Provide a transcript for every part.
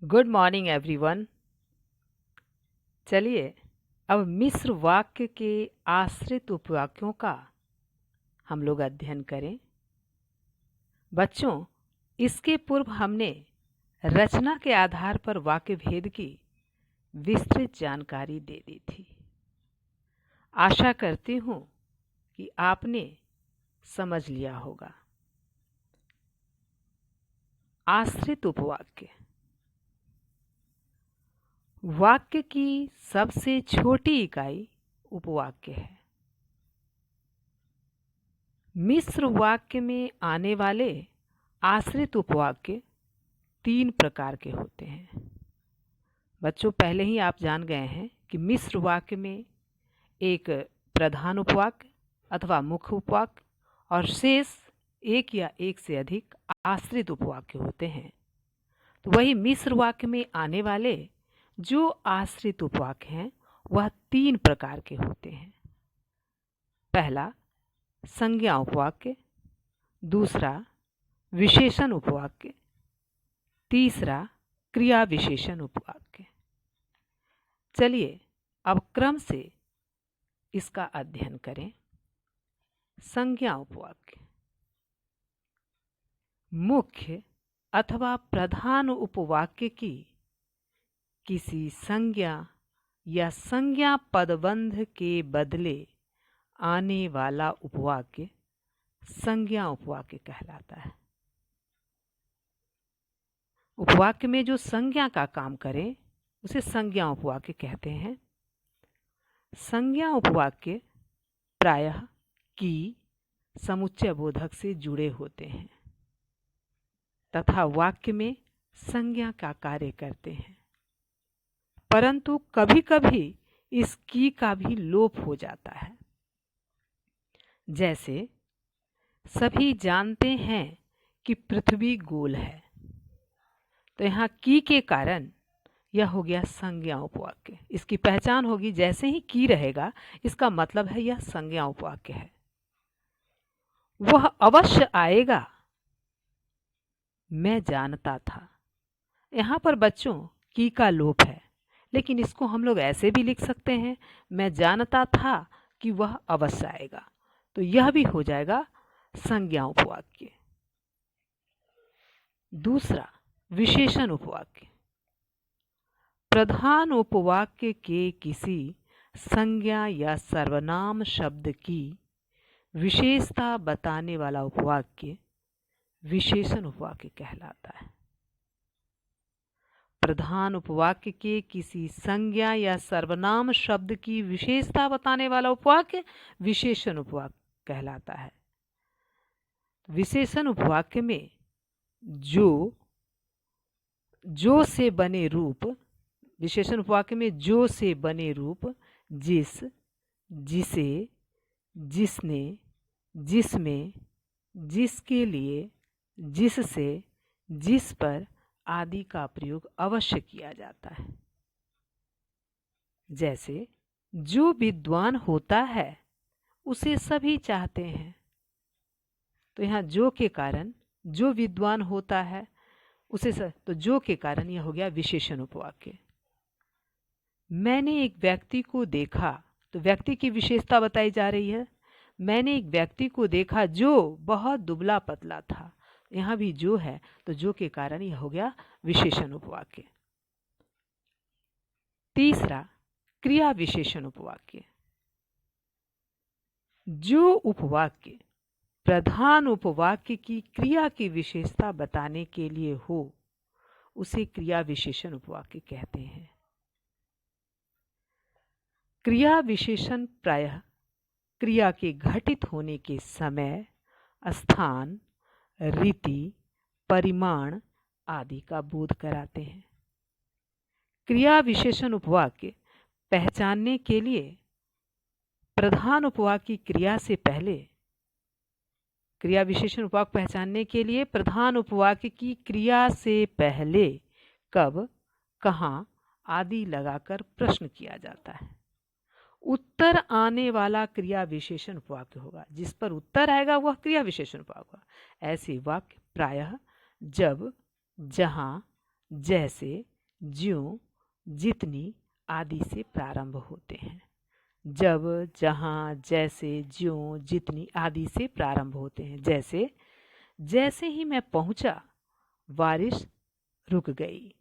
Good morning everyone. चलिए अब मिस्र वाक्य के आश्रित उपवाक्यों का हम लोग अध्ययन करें। बच्चों, इसके पूर्व हमने रचना के आधार पर वाक्य भेद की विस्तृत जानकारी दे दी थी। आशा करती हूँ कि आपने समझ लिया होगा। आश्रित उपवाक्य वाक्य की सबसे छोटी इकाई उपवाक्य है। मिस्र वाक्य में आने वाले आश्रित उपवाक्य 3 प्रकार के होते हैं। बच्चों, पहले ही आप जान गए हैं कि मिस्र वाक्य में एक प्रधान उपवाक्य अथवा मुख्य उपवाक्य और शेष एक या एक से अधिक आश्रित उपवाक्य होते हैं। तो वही मिस्र वाक्य में आने वाले जो आश्रित उपवाक्य हैं वह 3 प्रकार के होते हैं। पहला संज्ञा उपवाक्य, दूसरा विशेषण उपवाक्य, तीसरा क्रिया विशेषण उपवाक्य। चलिए अब क्रम से इसका अध्ययन करें। संज्ञा उपवाक्य मुख्य अथवा प्रधान उपवाक्य की किसी संज्ञा या संज्ञा पदबंध के बदले आने वाला उपवाक्य संज्ञा उपवाक्य कहलाता है। उपवाक्य में जो संज्ञा का काम करे उसे संज्ञा उपवाक्य कहते हैं। संज्ञा उपवाक्य प्रायः की समुच्चय बोधक से जुड़े होते हैं तथा वाक्य में संज्ञा का कार्य करते हैं, परंतु कभी कभी इस की का भी लोप हो जाता है। जैसे सभी जानते हैं कि पृथ्वी गोल है, तो यहाँ की के कारण यह हो गया संज्ञा उपवाक्य। इसकी पहचान होगी, जैसे ही की रहेगा इसका मतलब है यह संज्ञा उपवाक्य है। वह अवश्य आएगा, मैं जानता था। यहाँ पर बच्चों की का लोप है, लेकिन इसको हम लोग ऐसे भी लिख सकते हैं, मैं जानता था कि वह अवश्य आएगा। तो यह भी हो जाएगा संज्ञा उपवाक्य। दूसरा विशेषण उपवाक्य प्रधान उपवाक्य के किसी संज्ञा या सर्वनाम शब्द की विशेषता बताने वाला उपवाक्य विशेषण उपवाक्य कहलाता है। प्रधान उपवाक्य के किसी संज्ञा या सर्वनाम शब्द की विशेषता बताने वाला उपवाक्य विशेषण उपवाक्य कहलाता है। विशेषण उपवाक्य में जो से बने रूप, विशेषण उपवाक्य में जो से बने रूप जिस, जिसे, जिसने, जिसमें, जिसके लिए, जिससे, जिस पर आदि का प्रयोग अवश्य किया जाता है। जैसे जो विद्वान होता है उसे सभी चाहते हैं, तो यहाँ जो के कारण जो विद्वान होता है उसे तो जो के कारण यह हो गया विशेषण उपवाक्य। मैंने एक व्यक्ति को देखा, तो व्यक्ति की विशेषता बताई जा रही है। मैंने एक व्यक्ति को देखा जो बहुत दुबला पतला था, यहाँ भी जो है तो जो के कारण यह हो गया विशेषण उपवाक्य। तीसरा क्रिया विशेषण उपवाक्य जो उपवाक्य प्रधान उपवाक्य की क्रिया की विशेषता बताने के लिए हो उसे क्रिया विशेषण उपवाक्य कहते हैं। क्रिया विशेषण प्रायः क्रिया के घटित होने के समय, स्थान, रीति, परिमाण आदि का बोध कराते हैं। क्रिया विशेषण उपवाक्य पहचानने के लिए प्रधान उपवाक्य की क्रिया से पहले, क्रिया विशेषण उपवाक्य पहचानने के लिए प्रधान उपवाक्य की क्रिया से पहले कब, कहाँ आदि लगाकर प्रश्न किया जाता है। उत्तर आने वाला क्रिया विशेषण उपवाक्य होगा, जिस पर उत्तर आएगा वह क्रिया विशेषण उपवाक्य होगा। ऐसे वाक्य प्रायः जब, जहाँ, जैसे, ज्यों, जितनी आदि से प्रारंभ होते हैं। जब, जहाँ, जैसे, ज्यों, जितनी आदि से प्रारंभ होते हैं। जैसे, जैसे ही मैं पहुंचा बारिश रुक गई।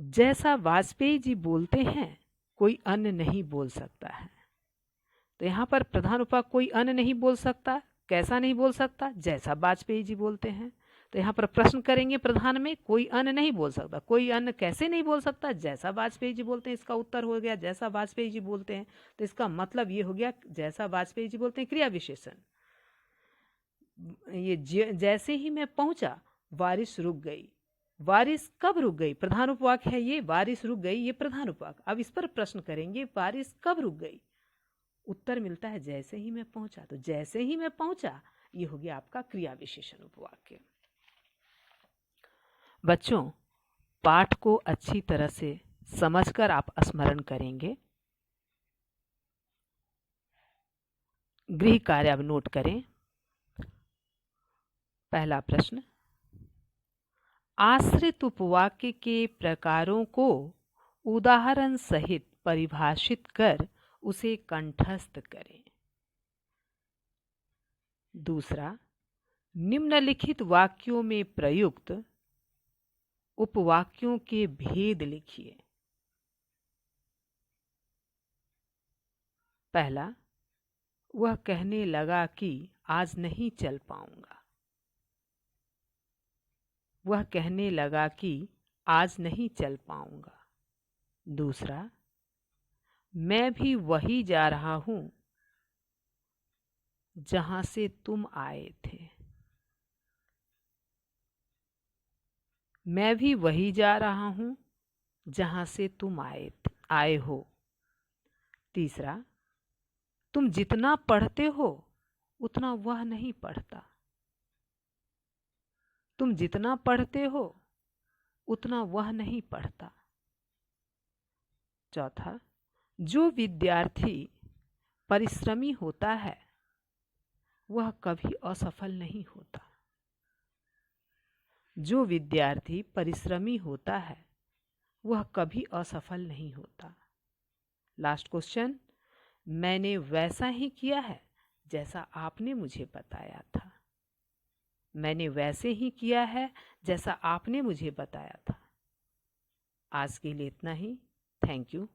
जैसा वाजपेयी जी बोलते हैं कोई अन्य नहीं बोल सकता है। तो यहाँ पर प्रधान उपवाक्य कोई अन्य नहीं बोल सकता। कैसा नहीं बोल सकता? जैसा वाजपेयी जी बोलते हैं। तो यहाँ पर प्रश्न करेंगे प्रधान में, कोई अन्य नहीं बोल सकता। कोई अन्य कैसे नहीं बोल सकता? जैसा वाजपेयी जी बोलते हैं। इसका उत्तर हो गया जैसा वाजपेयी जी बोलते हैं। तो इसका मतलब ये हो गया जैसा वाजपेयी जी बोलते हैं क्रिया विशेषण। ये जैसे ही मैं पहुंचा बारिश रुक गई। बारिश कब रुक गई? प्रधान उपवाक्य है ये, बारिश रुक गई, ये प्रधान उपवाक्य। अब इस पर प्रश्न करेंगे बारिश कब रुक गई? उत्तर मिलता है जैसे ही मैं पहुंचा। तो जैसे ही मैं पहुंचा ये हो गया आपका क्रिया विशेषण उपवाक्य। बच्चों, पाठ को अच्छी तरह से समझकर आप स्मरण करेंगे। गृह कार्य अब नोट करें। पहला प्रश्न, आश्रित उपवाक्य के प्रकारों को उदाहरण सहित परिभाषित कर उसे कंठस्थ करें। दूसरा, निम्नलिखित वाक्यों में प्रयुक्त उपवाक्यों के भेद लिखिए। पहला, वह कहने लगा कि आज नहीं चल पाऊंगा। वह कहने लगा कि आज नहीं चल पाऊंगा। दूसरा, मैं भी वही जा रहा हूं जहां से तुम आए थे। मैं भी वही जा रहा हूं जहां से तुम आए हो। तीसरा, तुम जितना पढ़ते हो उतना वह नहीं पढ़ता। तुम जितना पढ़ते हो उतना वह नहीं पढ़ता। चौथा, जो विद्यार्थी परिश्रमी होता है वह कभी असफल नहीं होता। जो विद्यार्थी परिश्रमी होता है वह कभी असफल नहीं होता। लास्ट क्वेश्चन, मैंने वैसा ही किया है जैसा आपने मुझे बताया था। मैंने वैसे ही किया है जैसा आपने मुझे बताया था। आज के लिए इतना ही। Thank you.